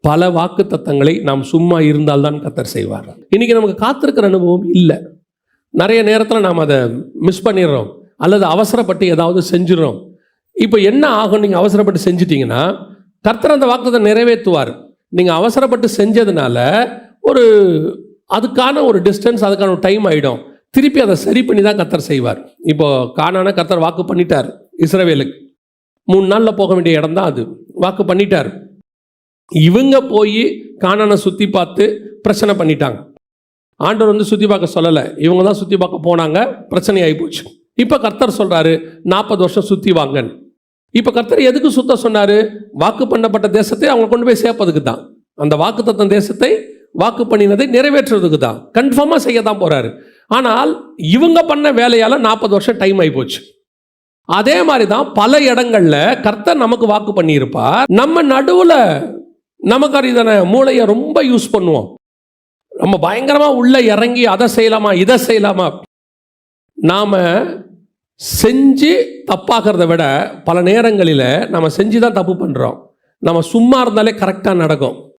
பல வாக்கு தத்தங்களை நாம் சும்மா இருந்தால்தான் கர்த்தர் செய்வார். இன்னைக்கு நமக்கு காத்திருக்கிற அனுபவம் இல்லை. நிறைய நேரத்தில் நாம் அதை மிஸ் பண்ணிடுறோம் அல்லது அவசரப்பட்டு ஏதாவது செஞ்சிடறோம். இப்போ என்ன ஆகும்? நீங்கள் அவசரப்பட்டு செஞ்சிட்டிங்கன்னா கர்த்தர் அந்த வாக்குத்தத்தை நிறைவேற்றுவார். நீங்கள் அவசரப்பட்டு செஞ்சதுனால அதுக்கான ஒரு டிஸ்டன்ஸ், அதுக்கான ஒரு டைம் ஆகிடும். திருப்பி அதை சரி பண்ணி தான் கர்த்தர் செய்வார். இப்போ கானான கர்த்தர் வாக்கு பண்ணிட்டார் இஸ்ரவேலுக்கு. 3 நாளில் போக வேண்டிய இடம் தான் அது. வாக்கு பண்ணிட்டார். இவங்க போய் கானானை சுற்றி பார்த்து பிரச்சனை பண்ணிட்டாங்க. ஆண்டவர் சுற்றி பார்க்க சொல்லலை, இவங்க தான் சுற்றி பார்க்க போனாங்க. பிரச்சனை ஆகி போச்சு. இப்போ கர்த்தர் சொல்கிறாரு 40 வருஷம் சுற்றி வாங்கன்னு. இப்போ கர்த்தர் எதுக்கு சுத்த சொன்னார்? வாக்கு பண்ணப்பட்ட தேசத்தை அவங்க கொண்டு போய் சேர்ப்பதுக்கு தான். அந்த வாக்கு தத்தம் தேசத்தை வாக்கு பண்ணினதை நிறைவேற்றுறதுக்கு தான், கன்ஃபார்மாக செய்ய தான் போகிறாரு. ஆனால் இவங்க பண்ண வேலையால் 40 வருஷம் டைம் ஆகி போச்சு. அதே மாதிரி தான் பல இடங்களில் கர்த்தர் நமக்கு வாக்கு பண்ணியிருப்பார். நம்ம நடுவில் நமக்கு அறிதான மூளையை ரொம்ப யூஸ் பண்ணுவோம். நம்ம பயங்கரமாக உள்ளே இறங்கி அதை செய்யலாமா இதை செய்யலாமா. நாம் செஞ்சு தப்பாகிறத விட பல நேரங்களில் நம்ம செஞ்சு தான் தப்பு பண்ணுறோம். நம்ம சும்மா இருந்தாலே கரெக்டாக நடக்கும்.